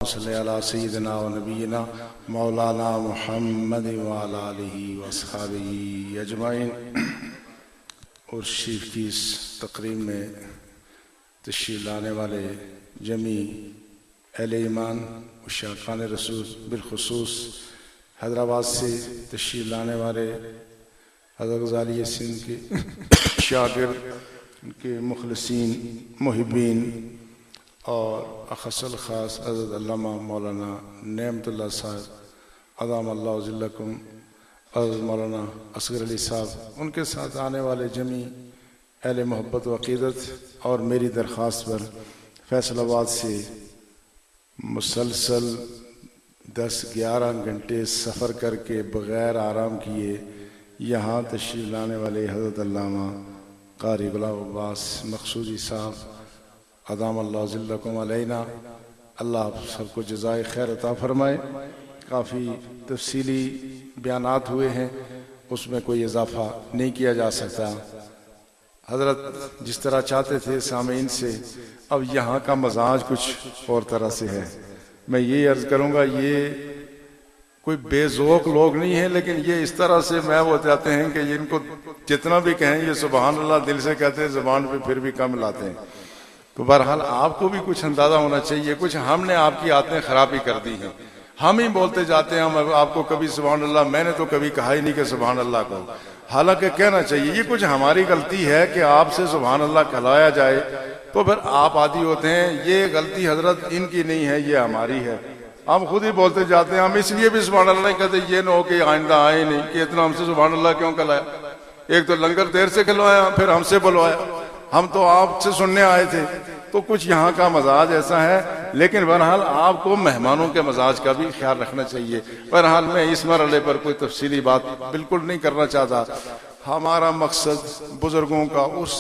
सल्ली अला सय्यिदिना व नबीना मौलाना मुहम्मद व अला आलिहि व अस्हाबिहि अजमाइन। और शीफ की इस तकरीब में तशरीफ़ लाने वाले जमी अहले ईमान उशाकान रसूल बिलखुसूस हैदराबाद से तशरीफ़ लाने वाले हज़रत ग़ज़ाली सिंध के शागिर्द, उनके मुखलिसीन मुहिब्बीन और अख़सल ख़ास हज़रत अल्लामा मौलाना नेमतुल्लाह साहब अदाम अल्लाह ज़िल्लकुम, हज़रत मौलाना असगर अली साहब, उनके साथ आने वाले जमी अहले मोहब्बत व अक़ीदत और मेरी दरख्वास्त पर फैसलाबाद से मुसलसल 10-11 घंटे सफ़र करके बग़ैर आराम किए यहाँ तशरीफ़ लाने वाले हज़रत अल्लामा क़ारी गुलाम अब्बास मक़सूदी साहब अदाम अल्लाह ज़िल्लकुम अलैना, अल्लाह आप सबको जज़ाए खैर अता फ़रमाए। काफ़ी तफसीली बयानात हुए हैं, उसमें कोई इजाफ़ा नहीं किया जा सकता। हज़रत जिस तरह चाहते थे सामीन से, अब यहाँ का मजाज कुछ और तरह से है। मैं ये अर्ज़ करूँगा, ये कोई बेज़ौक़ लोग नहीं है, लेकिन ये इस तरह से मैं वो चाहते हैं कि इनको जितना भी कहें ये सुबहान अल्लाह दिल से कहते हैं, ज़बान पे फिर भी कम लाते हैं। तो बहरहाल आपको भी कुछ अंदाज़ा होना चाहिए, कुछ हमने आपकी आदतें ख़राब ही कर दी हैं। हम ही बोलते जाते हैं, हम आपको कभी सुबहान अल्लाह, मैंने तो कभी कहा ही नहीं कि सुबहान अल्लाह को, हालांकि कहना चाहिए। ये कुछ हमारी गलती है कि आपसे सुबहान अल्लाह कहलाया जाए तो फिर आप आदी होते हैं। ये गलती हजरत इनकी नहीं है, ये हमारी है। हम खुद ही बोलते जाते हैं, हम इसलिए भी सुबहान अल्लाह नहीं कहते, ये न हो कि आइंदा आए नहीं कि इतना हमसे सुबहान अल्लाह क्यों कहलाया। एक तो लंगर देर से खिलवाया, फिर हमसे बुलवाया, हम तो आपसे सुनने आए थे। तो कुछ यहाँ का मजाज ऐसा है, लेकिन बहरहाल आपको मेहमानों के मजाज का भी ख्याल रखना चाहिए। बहरहाल मैं इस मरहले पर कोई तफसीली बात बिल्कुल नहीं करना चाहता। हमारा मकसद बुजुर्गों का उस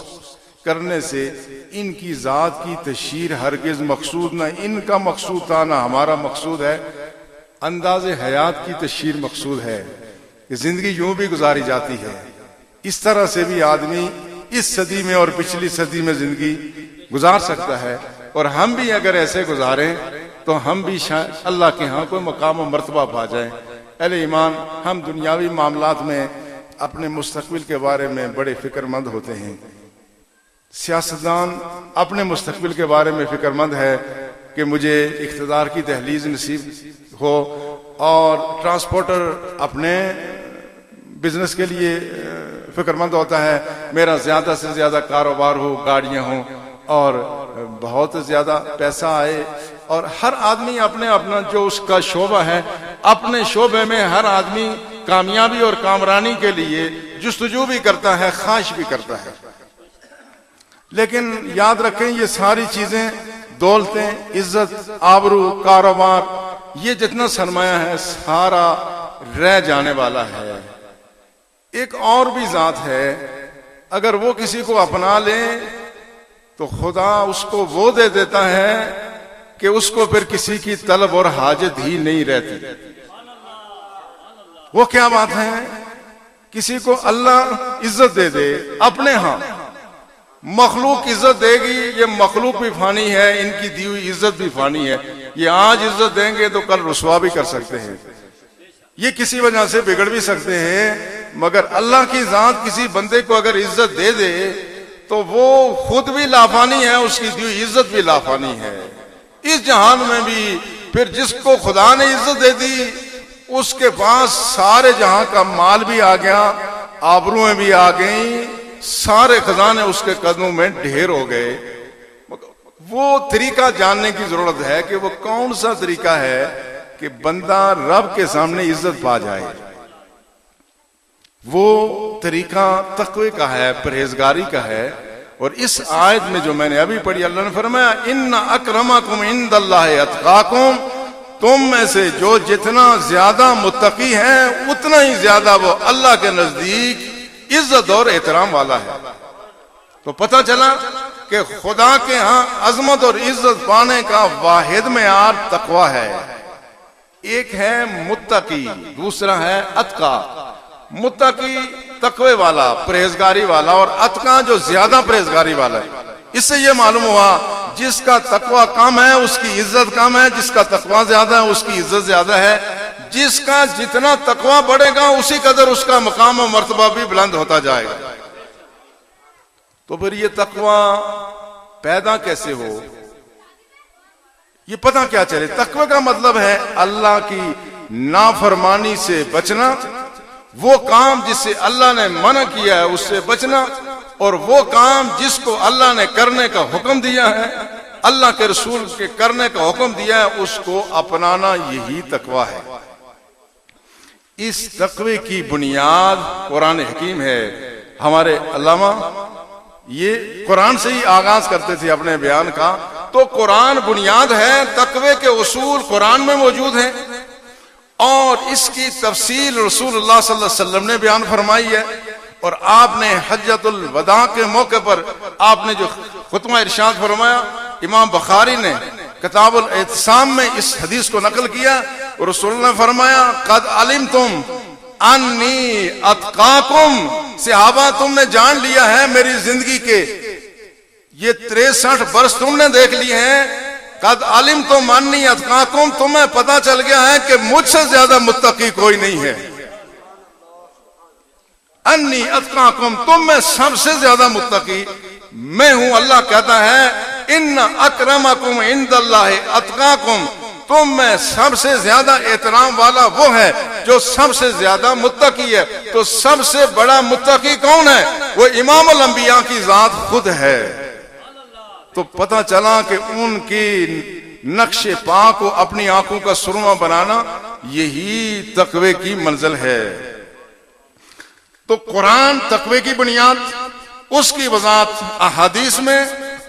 करने से इनकी ज़ात की तशहीर हरगिज़ मकसूद ना इनका मकसूद था ना हमारा मकसूद है। अंदाज़े हयात की तशहीर मकसूद है कि ज़िंदगी यूं भी गुजारी जाती है। इस तरह से भी आदमी इस सदी में और पिछली सदी में ज़िंदगी गुजार सकता है। और हम भी अगर ऐसे गुजारें तो हम भी शायद अल्लाह के यहाँ कोई मकाम और मर्तबा पा जाएं। अहले ईमान, हम दुनियावी मामलात में अपने मुस्तकबिल के बारे में बड़े फिक्रमंद होते हैं। सियासतदान अपने मुस्तकबिल के बारे में फिक्रमंद है कि मुझे इख्तिदार की दहलीज नसीब हो, और ट्रांसपोर्टर अपने बिजनेस के लिए फिक्रमंद होता है मेरा ज्यादा से ज्यादा कारोबार हो, गाड़ियां हों और बहुत ज्यादा पैसा आए। और हर आदमी अपने अपना जो उसका शोबा है, अपने शोबे में हर आदमी कामयाबी और कामरानी के लिए जुस्तजू भी करता है, ख्वाहिश भी करता है। लेकिन याद रखें, ये सारी चीजें, दौलतें, इज्जत, आबरू, कारोबार, ये जितना सरमाया है सारा रह जाने वाला है। एक और भी जात है, अगर वो किसी को अपना ले तो खुदा उसको वो दे देता है कि उसको फिर किसी की तलब और हाजत ही नहीं रहती। वो क्या बात है? किसी को अल्लाह इज्जत दे दे अपने यहाँ, मखलूक इज्जत देगी, ये मखलूक भी फानी है, इनकी दी हुई इज्जत भी फानी है। ये आज इज्जत देंगे तो कल रुसवा भी कर सकते हैं, ये किसी वजह से बिगड़ भी सकते हैं। मगर अल्लाह की जात किसी बंदे को अगर इज्जत दे दे तो वो खुद भी लाफानी है, उसकी दी हुई इज्जत भी लाफानी है। इस जहान में भी फिर जिसको खुदा ने इज्जत दे दी उसके पास सारे जहां का माल भी आ गया, आबरूएं भी आ गई, सारे खजाने उसके कदमों में ढेर हो गए। वो तरीका जानने की जरूरत है कि वो कौन सा तरीका है कि बंदा रब के सामने इज्जत पा जाए। वो तरीका तक़वे का है, परहेजगारी का है। और इस आयत में जो मैंने अभी पढ़ी, अल्लाह ने फरमाया इन्ना अक्रमकुम इंदल्लाहि अत्काकुम, तुम में से जो जितना ज्यादा मुत्तकी है उतना ही ज्यादा वो अल्लाह के नजदीक इज्जत और एहतराम वाला है। तो पता चला कि खुदा के यहाँ अजमत और इज्जत पाने का वाहिद मेयार तकवा है। एक है मुत्तकी, दूसरा है अतका। मुत्तकी तकवे वाला, परहेजगारी वाला, और अतका जो ज्यादा परहेजगारी वाला है। इससे यह मालूम हुआ जिसका तकवा कम है उसकी इज्जत कम है, जिसका तकवा ज्यादा है उसकी इज्जत ज्यादा है। जिसका जितना तकवा बढ़ेगा उसी कदर उसका मकाम और मर्तबा भी बुलंद होता जाएगा। तो फिर ये तकवा पैदा कैसे हो, ये पता क्या चले। तकवे का मतलब है अल्लाह की नाफरमानी से बचना, वो काम जिससे अल्लाह ने मना किया है उससे बचना, और वो काम जिसको अल्लाह ने करने का हुक्म दिया है, अल्लाह के रसूल के करने का हुक्म दिया है, उसको अपनाना, यही तकवा है। इस तकवे की बुनियाद कुरान हकीम है। हमारे अल्लामा ये कुरान से ही आगाज करते थे अपने बयान का। तो कुरान बुनियाद है, तकवे के उसूल कुरान में मौजूद हैं और इसकी तफसील रसूलुल्लाह सल्लल्लाहु अलैहि वसल्लम ने बयान फरमाई है। और आपने हज्जतुल वदा के मौके पर आपने जो खुतबा इरशाद फरमाया, इमाम बुखारी ने किताबुल इत्तिसाम में इस हदीस को नकल किया। और रसूलुल्लाह ने फरमाया, कद अलिमतुम अन्नी अतकाकुम, सहाबा तुमने जान लिया है मेरी जिंदगी के ये 63 वर्ष तुमने देख लिए हैं। कद अलिमतुम अन्नी अतकाकुम, तुम्हें पता चल गया है कि मुझसे ज्यादा मुत्तकी कोई नहीं है। अन्नी अतकाकुम, तुम में सबसे ज्यादा मुत्तकी मैं हूं। अल्लाह कहता है, इन्ना अकरमकुम इंदल्लाहि अतकाकुम, तुम में सबसे ज्यादा एहतराम वाला वो है जो सबसे ज्यादा मुत्तकी है। तो सबसे बड़ा मुत्तकी कौन है? वो इमामुल अंबिया की जात खुद है। तो पता चला कि उनकी नक्शे पा को अपनी आंखों का सुरमा बनाना, यही तकवे की मंजिल है। तो कुरान तकवे की बुनियाद, उसकी वजाहत अहादीस में,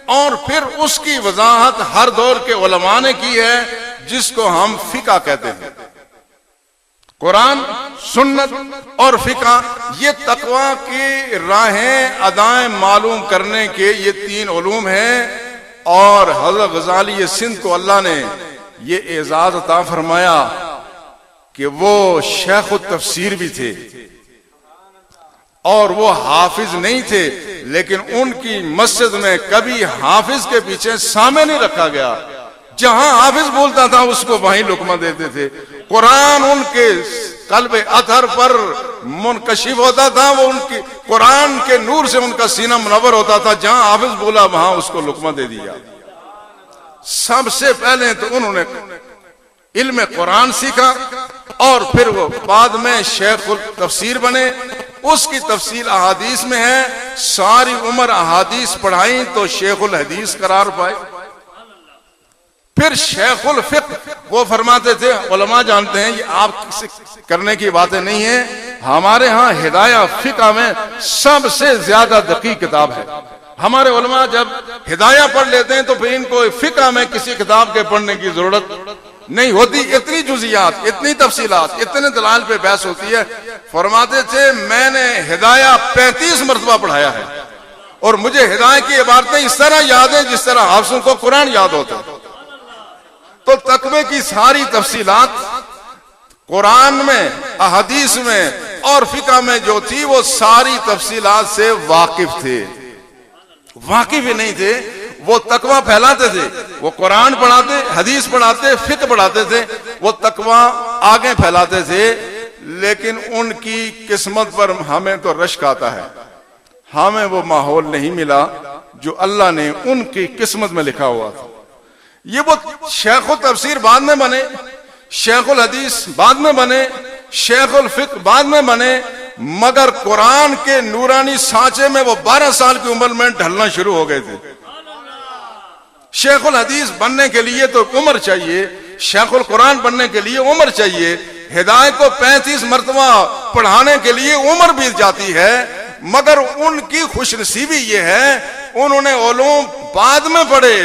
और फिर उसकी वजाहत हर दौर के उलमा ने की है, जिसको हम फिका कहते हैं। कुरान, सुन्नत और फिका, ये तकवा की राहें अदाएं मालूम करने के ये 3 उलूम हैं। और हज़रत गज़ाली सिंध को अल्लाह ने ये एजाज अता फरमाया कि वो शेख तफसीर भी थे और वो हाफिज नहीं थे, लेकिन उनकी मस्जिद में कभी हाफिज के पीछे सामे नहीं रखा गया। जहां हाफिज बोलता था उसको वहीं लुकमा देते थे। कुरान उनके कल्बे अथर पर मुनकशिफ होता था, वो उनकी कुरान के नूर से उनका सीना मुनव्वर होता था। जहां हाफिज बोला वहां उसको लुकमा दे दिया। सबसे पहले तो उन्होंने इल्म कुरान सीखा और फिर वो बाद में शेखुल तफसीर बने। उसकी तफसील अहादीस में है। सारी उम्र अहादीस पढ़ाई तो शेखुल हदीस करार पाए। फिर शेखुल फिक्र, वो फरमाते थे, उलमा जानते हैं ये आप किसी करने की बातें नहीं है, हमारे यहाँ हिदाया फिक्र में सबसे ज्यादा दकीक किताब है। हमारे उलमा जब हिदाया पढ़ लेते हैं तो फिर इनको फिक्र में किसी किताब के पढ़ने की जरूरत नहीं होती। इतनी जुजियात, इतनी तफसीलात, इतने दलाल पे बहस होती है। फरमाते थे, मैंने हिदाया 35 मरतबा पढ़ाया है और मुझे हिदाया की इबारतें इस तरह याद है जिस तरह हाफिज़ों को कुरान याद होता है। तो तकवे की सारी तफसीलात कुरान में, अहदीस में और फिक़ह में जो थी, वो सारी तफसीलात से वाकिफ थे। वाकिफ ही नहीं थे, वो तकवा फैलाते थे। वो कुरान पढ़ाते, हदीस पढ़ाते, फिक़ह पढ़ाते थे, वो तकवा आगे फैलाते थे। लेकिन उनकी किस्मत पर हमें तो रश्क आता है। हमें वो माहौल नहीं मिला जो अल्लाह ने उनकी किस्मत में लिखा हुआ था। ये वो शेखुल तफसीर बाद में बने, शेखुल हदीस बाद में बने, शेखुल फिक्र बाद में बने, मगर कुरान के नूरानी सांचे में वो 12 साल की उम्र में ढलना शुरू हो गए थे। शेखुल हदीस बनने के लिए तो उम्र चाहिए, शेखुल कुरान बनने के लिए उम्र चाहिए। हिदायत को 35 मरतबा पढ़ाने के लिए उम्र बीत जाती है। मगर उनकी खुशनसीबी ये है, उन्होंने उलूम बाद में पढ़े।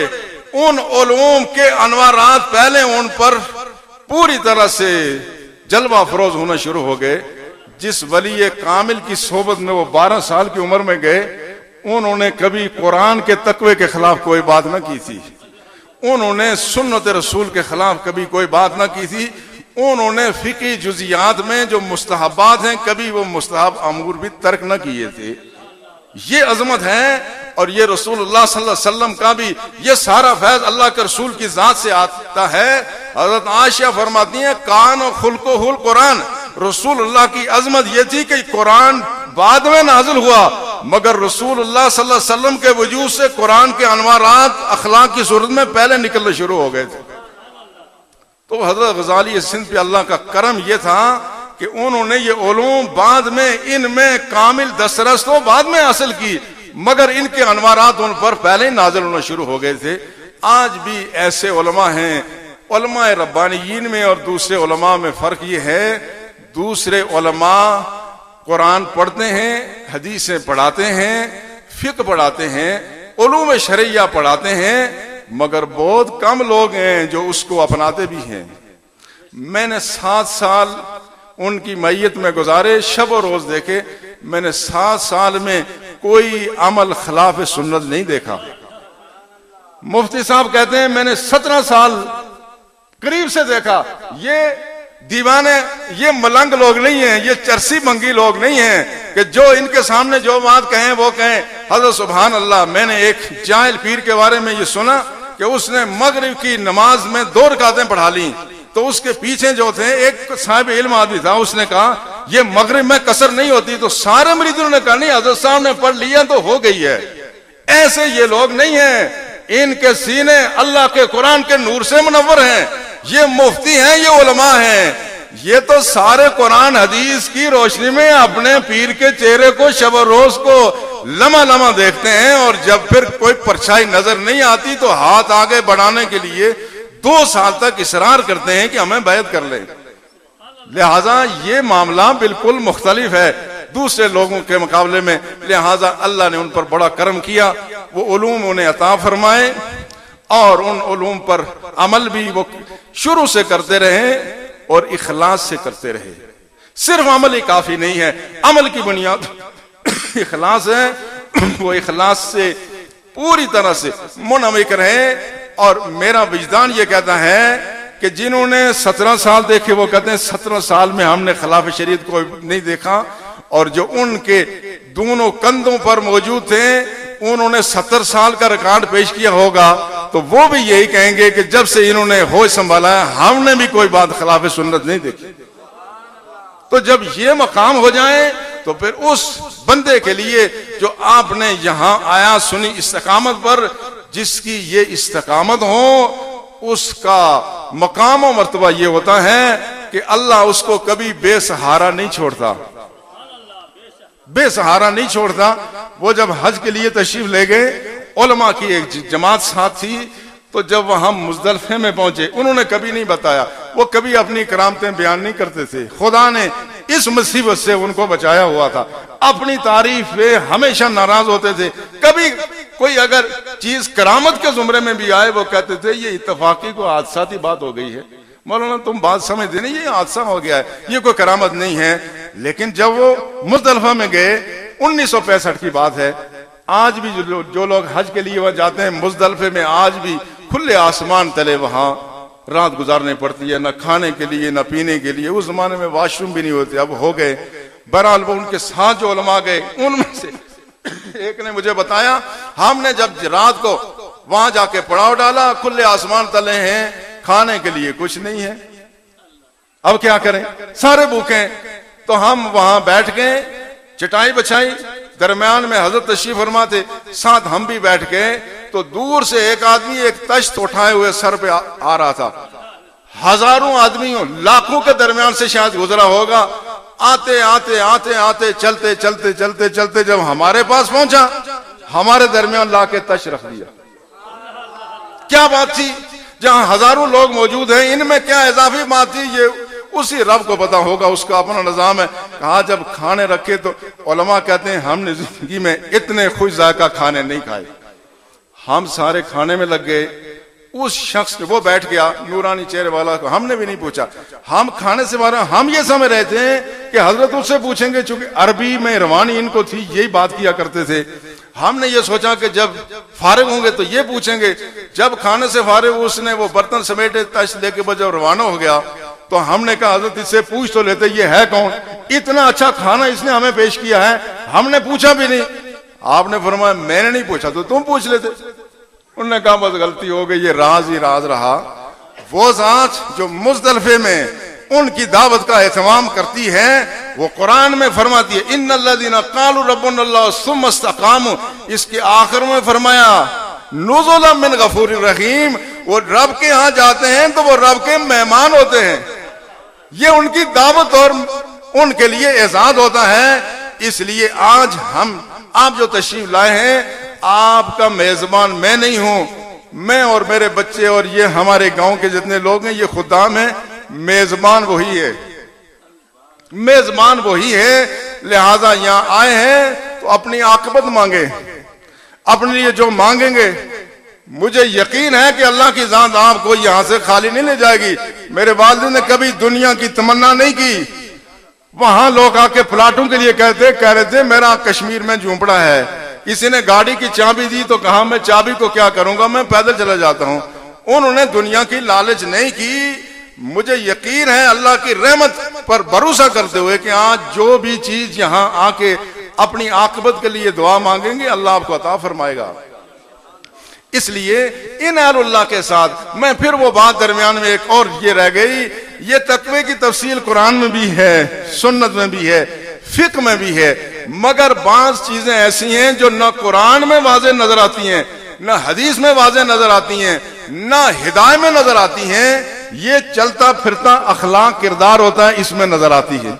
उन उलूम के अनवारात पहले उन पर पूरी तरह से जलवा फरोज होना शुरू हो गए। जिस वली कामिल की सोबत में वो 12 साल की उम्र में गए, उन्होंने कभी कुरान के तकवे के खिलाफ कोई बात ना की थी। उन्होंने सुन्नत रसूल के खिलाफ कभी कोई बात ना की थी। उन्होंने फिकी जुजियात में जो मुस्तहबात हैं, कभी वो मुस्तहब अमूर भी तर्क न किए थे। ये अजमत है। और ये रसूलुल्लाह सल्लल्लाहु अलैहि वसल्लम का भी ये सारा फैज अल्लाह के रसूल की जात से आता है। हजरत आयशा फरमाती हैं कान और खुल्कुहुल कुरान, रसूलुल्लाह की अजमत ये थी कि कुरान बाद में नाजिल हुआ, मगर रसूलुल्लाह सल्लल्लाहु अलैहि वसल्लम के वजूद से कुरान के अनवारात अखलाक की सूरत में पहले निकलने शुरू हो गए थे। तो हजरत गजाली सिंध पे अल्लाह का करम यह था कि उन्होंने ये उलूम बाद में इनमें कामिल दस्तरस तो बाद में हासिल की, मगर इनके अनवारात उन पर पहले ही नाजिल होना शुरू हो गए थे। आज भी ऐसे उलमा हैं। उलमा रब्बानियीन में और दूसरे उलमा में फर्क ये है, दूसरे उलमा कुरान पढ़ते हैं, हदीसें पढ़ाते हैं, फिक्र पढ़ाते हैं, उलूम शरिया पढ़ाते हैं, मगर बहुत कम लोग हैं जो उसको अपनाते भी हैं। मैंने 7 साल उनकी मैयत में गुजारे, शब और रोज देखे, मैंने 7 साल में कोई अमल खिलाफ सुन्नत नहीं देखा। मुफ्ती साहब कहते हैं मैंने 17 साल करीब से देखा। ये दीवाने, ये मलंग लोग नहीं हैं, ये चरसी मंगी लोग नहीं हैं कि जो इनके सामने जो बात कहें वो कहें। हज़रत सुभान अल्लाह, मैंने एक जाहिल पीर के बारे में ये सुना कि उसने मगरिब की नमाज में 2 रकातें पढ़ा ली, तो उसके पीछे जो थे एक साहिब इल्म आदमी था, उसने कहा ये मगरिब में कसर नहीं होती, तो सारे मरीजों ने कहा नहीं हज़रत साहब ने पढ़ लिया तो हो गई है। ऐसे ये लोग नहीं हैं, इनके सीने अल्लाह के कुरान के नूर से मुनव्वर हैं। ये मुफ्ती हैं, ये उलमा हैं, ये तो सारे कुरान हदीस की रोशनी में अपने पीर के चेहरे को शब रोज को लम्हा लम्हा देखते हैं, और जब फिर कोई परछाई नजर नहीं आती तो हाथ आगे बढ़ाने के लिए 2 साल तक इसरार करते हैं कि हमें बैत कर लें। लिहाजा ये मामला बिल्कुल मुख्तलिफ है दूसरे लोगों के मुकाबले में। लिहाजा अल्लाह ने उन पर बड़ा करम किया, वो उलूम उन्हें अता फरमाए और उन उलूम पर अमल भी वो शुरू से करते रहे और इखलास से करते रहे। सिर्फ अमल ही काफी नहीं है, अमल की बुनियाद इखलास है। वो इखलास से पूरी तरह से मुनमिक रहे। और मेरा विजदान ये कहता है कि जिन्होंने 17 साल देखे वो कहते हैं 17 साल में हमने खिलाफ शरीयत को नहीं देखा, और जो उनके दोनों कंधों पर मौजूद थे उन्होंने 70 साल का रिकॉर्ड पेश किया होगा, तो वो भी यही कहेंगे कि जब से इन्होंने होश संभाला है हमने भी कोई बात खिलाफ सुन्नत नहीं देखी। तो जब ये मकाम हो जाए तो फिर उस बंदे के लिए जो आपने यहां आया सुनी इस्तकामत पर, जिसकी ये इस्तकामत हो, उसका मकाम और मर्तबा ये होता है कि अल्लाह उसको कभी बेसहारा नहीं छोड़ता, बेसहारा नहीं छोड़ता। वो जब हज के लिए तशरीफ ले गए, उलमा की एक जमात साथ थी, तो जब वहां मुजदलफे में पहुंचे, उन्होंने कभी नहीं बताया, वो कभी अपनी करामतें बयान नहीं करते थे। खुदा ने इस मुसीबत से उनको बचाया हुआ था। अपनी तारीफ पे हमेशा नाराज होते थे। कभी कोई अगर चीज करामत के जुमरे में भी आए, वो कहते थे ये इत्तफाकी को हादसाती बात हो गई है, मौलाना तुम बात समझते नहीं, ये हादसा हो गया है, ये कोई करामत नहीं है। लेकिन जब वो मुजदलफा में गए, 1965 की बात है, आज भी जो लोग हज के लिए वहां जाते हैं मुजदलफे में, आज भी खुले आसमान तले वहां रात गुजारनी पड़ती है, न खाने के लिए न पीने के लिए। उस जमाने में वॉशरूम भी नहीं होते, अब हो गए। बहरहाल वो उनके साथ जो उलमा गए, उनमें से एक ने मुझे बताया, हमने जब रात को वहां जाके पड़ाव डाला, खुले आसमान तले हैं, खाने के लिए कुछ नहीं है, अब क्या करें, सारे भूखे। तो हम वहां बैठ गए, चटाई बछाई, दरमियान में हजरत तशरीफ फरमा थे, साथ हम भी बैठ गए। तो दूर से एक आदमी एक तश्त उठाए हुए सर पे आ रहा था। हजारों आदमियों, लाखों के दरमियान से शायद गुजरा होगा। आते आते आते आते चलते चलते चलते चलते जब हमारे पास पहुंचा, हमारे दरमियान लाके तश्त रख दिया। क्या बात थी? जहां हजारों लोग मौजूद हैं, इनमें क्या इजाफी बात थी, ये उसी रब को पता होगा, उसका अपना निजाम है। कहा जब खाने रखे तो उलमा कहते हैं हमने जिंदगी में इतने खुश जायका खाने नहीं खाए। हम सारे खाने में लग गए। उस शख्स ने, वो बैठ गया नूरानी चेहरे वाला, को हमने भी नहीं पूछा। हम खाने से बाहर, हम ये समझ रहे थे कि हजरत उससे पूछेंगे, चूंकि अरबी में रवानी इनको थी, यही बात किया करते थे। हमने ये सोचा कि जब फारिग होंगे तो ये पूछेंगे। जब खाने से फारिग उसने वो बर्तन समेटे, तश्त लेके वो जब रवाना हो गया, तो हमने कहा हजरत इससे पूछ तो लेते, ये है कौन, इतना अच्छा खाना इसने हमें पेश किया है, हमने पूछा भी नहीं। आपने फरमाया मैंने नहीं पूछा तो तुम पूछ लेते। उन्होंने कहा बस गलती हो गई, ये राज ही राज रहा। वो जात जो मुज़दलिफे में उनकी दावत का एहतमाम करती है, वो कुरान में फरमाती है इन्नल्लज़ीना क़ालू रब्बुनल्लाह सुम्मा इस्तक़ामू, इसके आखिर में फरमाया नुज़ुलन मिन गफूरिर रहीम, वो रब के यहाँ जाते हैं तो वो रब के मेहमान होते हैं। ये उनकी दावत और उनके लिए एजाज होता है। इसलिए आज आप जो तशरीफ लाए हैं, आपका मेजबान मैं नहीं हूं, मैं और मेरे बच्चे और ये हमारे गांव के जितने लोग हैं ये खुदाम हैं, मेजबान वही है, मेजबान वही है। लिहाजा यहां आए हैं तो अपनी आकबत मांगे, अपने लिए जो मांगेंगे मुझे यकीन है कि अल्लाह की जात आपको यहां से खाली नहीं ले जाएगी। मेरे वालिद ने कभी दुनिया की तमन्ना नहीं की। वहां लोग आके प्लाटों के लिए कह रहे थे मेरा कश्मीर में झूंपड़ा है, किसी ने गाड़ी की चाबी दी तो कहा मैं चाबी को क्या करूंगा, मैं पैदल चला जाता हूं। उन्होंने दुनिया की लालच नहीं की। मुझे यकीन है अल्लाह की रहमत पर भरोसा करते हुए कि आज जो भी चीज यहां आके अपनी आकबत के लिए दुआ मांगेंगे अल्लाह आपको अता फरमाएगा। इसलिए इन अहलुल्लाह के साथ मैं फिर वो बात दरमियान में एक और ये रह गई, ये तकवे की तफसील कुरान में भी है, सुन्नत में भी है, फिक में भी है, मगर बाज चीजें ऐसी हैं जो न कुरान में वाज़ेह नजर आती हैं, न हदीस में वाज़ेह नजर आती हैं, न हिदायत में नजर आती हैं। ये चलता फिरता अखलाक किरदार होता है, इसमें नजर आती है।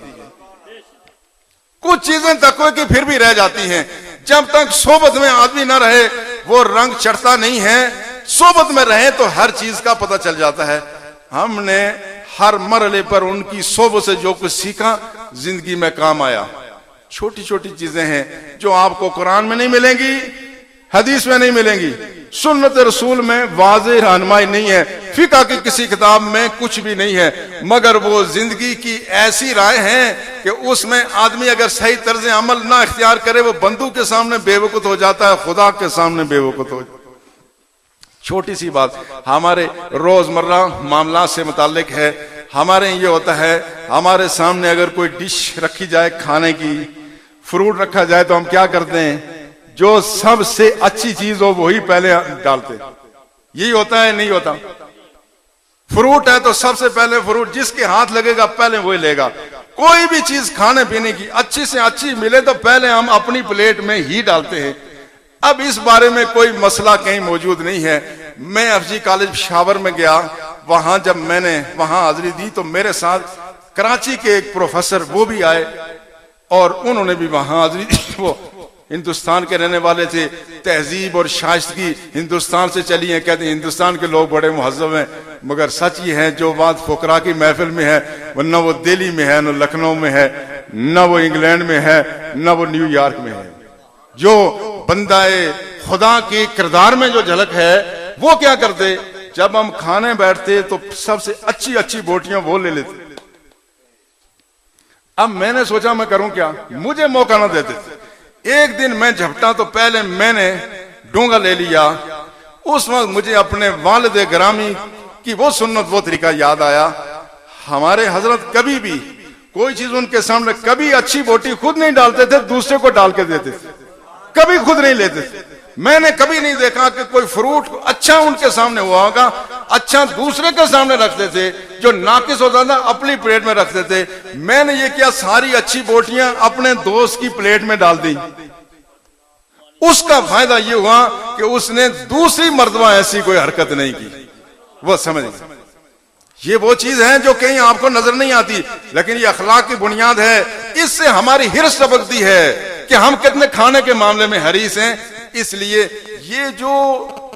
कुछ चीजें तकवे की फिर भी रह जाती हैं। जब तक सोबत में आदमी ना रहे वो रंग चढ़ता नहीं है। सोबत में रहे तो हर चीज का पता चल जाता है। हमने हर मरले पर उनकी सोबत से जो कुछ सीखा जिंदगी में काम आया। छोटी छोटी चीजें हैं जो आपको कुरान में नहीं मिलेंगी, हदीस में नहीं मिलेंगी, सुन्नत रसूल में वाज़ेह रहनुमाई नहीं है, फिक़ह की किसी किताब में कुछ भी नहीं है, मगर वो जिंदगी की ऐसी राय हैं कि उसमें आदमी अगर सही तर्ज अमल ना इख्तियार करे वो बंदूक के सामने बेवकूफ हो जाता है, खुदा के सामने बेवकूफ हो। छोटी सी बात हमारे रोजमर्रा मामला से मुताल्लिक है। हमारे ये होता है, हमारे सामने अगर कोई डिश रखी जाए खाने की, फ्रूट रखा जाए तो हम क्या करते हैं, जो सबसे अच्छी चीज हो वही पहले डालते। यही होता है नहीं होता? फ्रूट है तो सबसे पहले फ्रूट जिसके हाथ लगेगा पहले वही लेगा। कोई भी चीज खाने पीने की अच्छी से अच्छी मिले तो पहले हम अपनी प्लेट में ही डालते हैं। अब इस बारे में कोई मसला कहीं मौजूद नहीं है। मैं एफजी कॉलेज पेशावर में गया, वहां जब मैंने वहां हाजिरी दी तो मेरे साथ कराची के एक प्रोफेसर वो भी आए और उन्होंने भी वहां हाजिरी दी। वो हिंदुस्तान के रहने वाले थे, तहजीब और शाइस्तगी हिंदुस्तान से चली है। कहते हैं हिंदुस्तान के लोग बड़े मुहज्जब हैं, मगर सच ये है जो बात फुकरा की महफिल में है वो न वो दिल्ली में है, न लखनऊ में है, न वो इंग्लैंड में है, न वो न्यूयॉर्क में है। जो बंदाए खुदा के किरदार में जो झलक है वो क्या करते, जब हम खाने बैठते तो सबसे अच्छी अच्छी बोटियां वो ले लेते। अब मैंने सोचा मैं करूं क्या, मुझे मौका ना देते। एक दिन मैं झपटा तो पहले मैंने डोंगा ले लिया। उस वक्त मुझे अपने वालिद ग्रामी की वो सुन्नत वो तरीका याद आया। हमारे हजरत कभी भी कोई चीज उनके सामने कभी अच्छी बोटी खुद नहीं डालते थे, दूसरे को डाल के देते थे, कभी खुद नहीं लेते थे। मैंने कभी नहीं देखा कि कोई फ्रूट अच्छा उनके सामने हुआ होगा, अच्छा दूसरे के सामने रखते थे, जो नाकिस होता था अपनी प्लेट में रखते थे। मैंने ये किया, सारी अच्छी बोटियां अपने दोस्त की प्लेट में डाल दी। उसका फायदा ये हुआ कि उसने दूसरी मर्तबा ऐसी कोई हरकत नहीं की। वो समझ ये वो चीज है जो कहीं आपको नजर नहीं आती, लेकिन ये अखलाक की बुनियाद है। इससे हमारी हिर्स टपकती है कि हम कितने खाने के मामले में हरीस हैं। इसलिए ये जो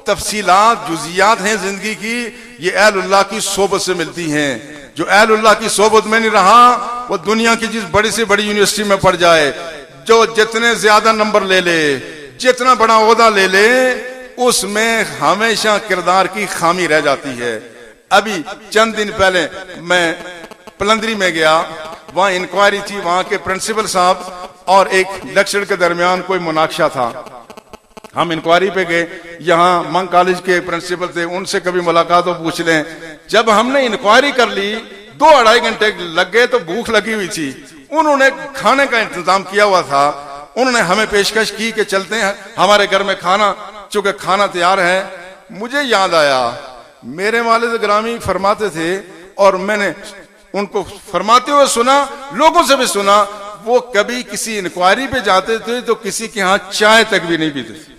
तफसीलात जुजियात हैं जिंदगी की, ये अहलुल्लाह की सोबत से मिलती हैं। जो अहलुल्लाह की सोबत में नहीं रहा वो दुनिया की जिस बड़ी से बड़ी यूनिवर्सिटी में पढ़ जाए, जो जितने ज्यादा नंबर ले ले, जितना बड़ा ओहदा ले ले, उसमें हमेशा किरदार की खामी रह जाती है। अभी चंद दिन पहले मैं पलंदरी में गया, वहां इंक्वायरी थी, वहां के प्रिंसिपल साहब और एक लेक्चर के दरमियान कोई मुनाकशा था। हम इंक्वायरी पे गए, यहाँ मंग कॉलेज के प्रिंसिपल थे, उनसे कभी मुलाकात हो पूछ लें। जब हमने इंक्वायरी कर ली 2-2.5 घंटे लग गए तो भूख लगी हुई थी। उन्होंने खाने का इंतजाम किया हुआ था। उन्होंने हमें पेशकश की कि चलते हैं हमारे घर में खाना, चूंकि खाना तैयार है। मुझे याद आया मेरे वालिद ग्रामी फरमाते थे, और मैंने उनको फरमाते हुए सुना, लोगों से भी सुना, वो कभी किसी इंक्वायरी पे जाते थे तो किसी के यहाँ चाय तक भी नहीं पीते थे।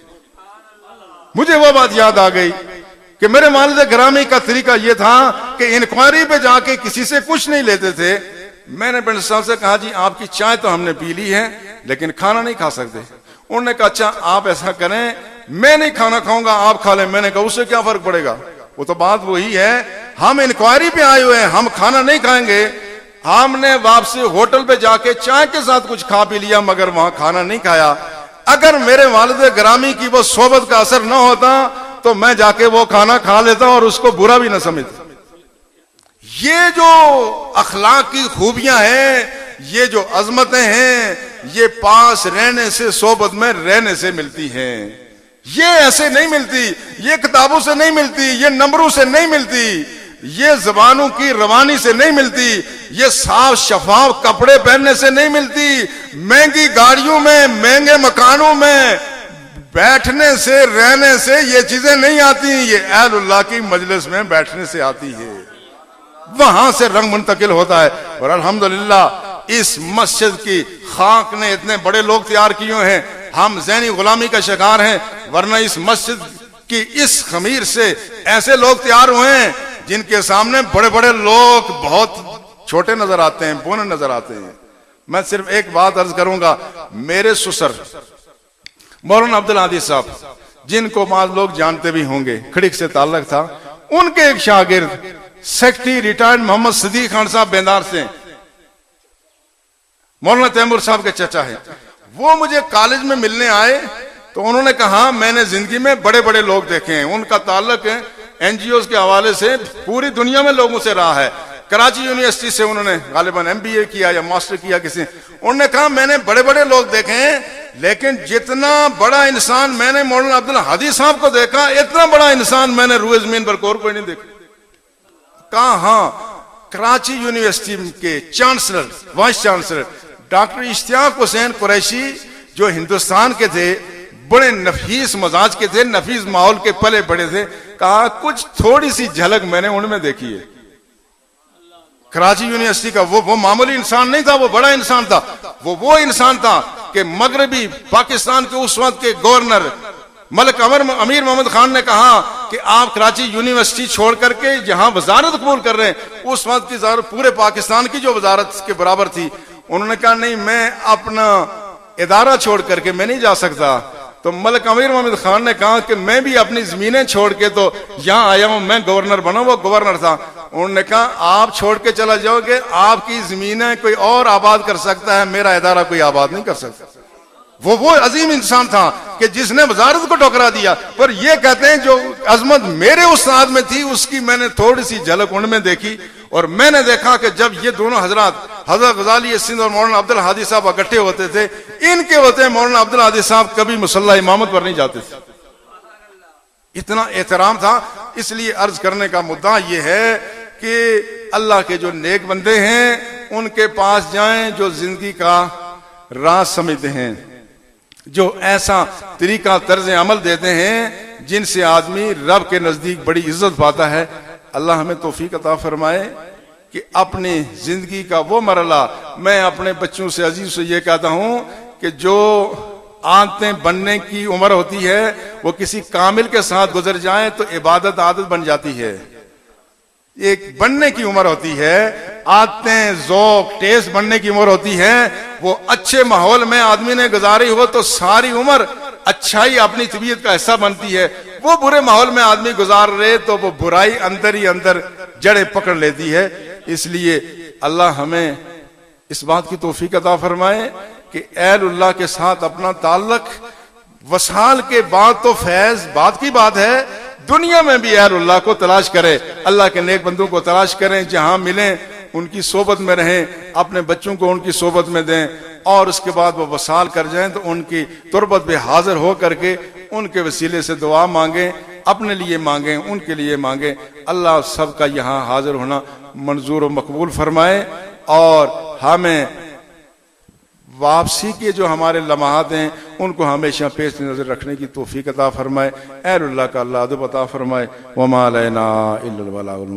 मुझे वो बात याद आ गई कि मेरे वालिद ग्रामी का तरीका ये था कि इंक्वायरी पे जाके किसी से कुछ नहीं लेते थे। मैंने प्रिंस साहब से कहा, जी आपकी चाय तो हमने पी ली है लेकिन खाना नहीं खा सकते। उन्होंने कहा, अच्छा आप ऐसा करें, मैं नहीं खाना खाऊंगा, आप खा लें। मैंने कहा उससे क्या फर्क पड़ेगा, वो तो बात वही है, हम इंक्वायरी पे आए हुए हैं, हम खाना नहीं खाएंगे। हमने वापसी होटल पे जाके चाय के साथ कुछ खा पी लिया मगर वहां खाना नहीं खाया। अगर मेरे वालिद ग्रामी की वो सोबत का असर न होता तो मैं जाके वो खाना खा लेता और उसको बुरा भी न समझता। ये जो अखलाक की खूबियां हैं, ये जो अजमतें हैं, ये पास रहने से, सोबत में रहने से मिलती हैं। ये ऐसे नहीं मिलती, ये किताबों से नहीं मिलती, ये नंबरों से नहीं मिलती, ये जबानों की रवानी से नहीं मिलती, ये साफ शफाफ कपड़े पहनने से नहीं मिलती, महंगी गाड़ियों में, महंगे मकानों में बैठने से, रहने से ये चीजें नहीं आती। ये अहलुल्लाह की मजलिस में बैठने से आती है, वहां से रंग मुंतकिल होता है। और अल्हम्दुलिल्लाह इस मस्जिद की खाक ने इतने बड़े लोग तैयार किए हैं। हम ज़हनी गुलामी का शिकार हैं, वरना इस मस्जिद की इस खमीर से ऐसे लोग तैयार हुए हैं जिनके सामने बड़े बड़े लोग बहुत छोटे नजर आते हैं, बोने नजर आते हैं। मैं सिर्फ एक बात अर्ज करूंगा, मेरे ससुर मौलाना अब्दुल हादी साहब, जिनको बाद लोग जानते भी होंगे, खड़िक से ताल्लुक था, उनके एक शागिर्द सेक्रेटरी रिटायर्ड मोहम्मद सिद्दीक खान साहब बेंदार से, मौलाना तैमूर साहब के चचा है। वो मुझे कॉलेज में मिलने आए तो उन्होंने कहा, मैंने जिंदगी में बड़े बड़े लोग देखे हैं। उनका ताल्लुक एनजीओ के हवाले से पूरी दुनिया में लोगों से रहा है। कराची यूनिवर्सिटी से उन्होंने गालिबन MBA किया या मास्टर किया किसी। उन्होंने कहा, मैंने बड़े बड़े लोग देखे हैं, लेकिन जितना बड़ा इंसान मैंने मौलाना अब्दुल हादी साहब को देखा, इतना बड़ा इंसान मैंने रूए जमीन पर और कोई नहीं देखा। कहा, हाँ, कराची यूनिवर्सिटी के chancellor, vice chancellor doctor Ishtiaq Hussain Qureshi, जो हिंदुस्तान के थे, बड़े नफीस मजाज के थे, नफीस माहौल के पले बड़े थे। कहा, कुछ थोड़ी सी झलक मैंने उनमें देखी है। कराची यूनिवर्सिटी का वो मामूली इंसान नहीं था, वो बड़ा इंसान था। वो इंसान था कि मगरबी पाकिस्तान के उस वक्त के गवर्नर मलिक अमीर मोहम्मद खान ने कहा कि आप कराची यूनिवर्सिटी छोड़ करके जहां वजारत कबूल कर रहे हैं, उस वक्त की वजारत पूरे पाकिस्तान की जो वजारत के बराबर थी। उन्होंने कहा, नहीं, मैं अपना इदारा छोड़ करके मैं नहीं जा सकता। तो मलिक अमीर मोहम्मद खान ने कहा कि मैं भी अपनी जमीनें छोड़ के तो यहाँ आया हूं, मैं गवर्नर बना। वो गवर्नर था। उन्होंने कहा, आप छोड़ के चला जाओगे, आपकी जमीनें कोई और आबाद कर सकता है, मेरा इदारा कोई आबाद नहीं कर सकता। वो अजीम इंसान था कि जिसने वजारत को ठुकरा दिया। पर ये कहते हैं जो अजमत मेरे उस्ताद में थी, उसकी मैंने थोड़ी सी झलक उनमें देखी। और मैंने देखा कि जब ये दोनों हजरात, हजरत गजाली सिंध और मौलाना अब्दुल हादी साहब इकट्ठे होते थे, इनके होते मौलाना अब्दुल हादी साहब कभी मुसल्ला इमामत पर नहीं जाते थे। इतना एहतराम था। इसलिए अर्ज करने का मुद्दा यह है कि अल्लाह के जो नेक बंदे हैं उनके पास जाएं, जो जिंदगी का राज समझते हैं, जो ऐसा तरीका तर्ज अमल देते हैं जिनसे आदमी रब के नजदीक बड़ी इज्जत पाता है। अल्लाह हमें तौफीक अता फरमाए कि अपनी जिंदगी का वो मरला, मैं अपने बच्चों से, अजीज से ये कहता हूं कि जो आदतें बनने की उम्र होती है वो किसी कामिल के साथ गुजर जाए तो इबादत आदत बन जाती है। एक बनने की उम्र होती है, आदतें, ज़ौक, टेस्ट बनने की उम्र होती है। वो अच्छे माहौल में आदमी ने गुजारी हो तो सारी उम्र अच्छाई अपनी तबीयत का हिस्सा बनती है। वो बुरे माहौल में आदमी गुजार रहे तो वो बुराई अंदर ही अंदर जड़े पकड़ लेती है। इसलिए अल्लाह हमें इस बात की तौफीक अता फरमाए कि अहलुल्लाह के साथ अपना ताल्लुक, वसाल के बाद तो फैज बात की बात है, दुनिया में भी अहलुल्लाह को तलाश करें, अल्लाह के नेक बंदों को तलाश करें, जहां मिलें उनकी सोबत में रहें, अपने बच्चों को उनकी सोबत में दें, और उसके बाद वो वसाल कर जाएं तो उनकी तुरबत पे हाजिर हो करके उनके वसीले से दुआ मांगें, अपने लिए मांगें, उनके लिए मांगें। अल्लाह सबका यहाँ हाजिर होना मंजूर और मकबूल फरमाए और हमें वापसी के जो हमारे लम्हात हैं उनको हमेशा पेश नज़र रखने की तौफीक अता फरमाए। अहलुल्लाह का अल्लाह अदब अता फरमाए। वमा अलैना इल्लल बलागुल मुबीन।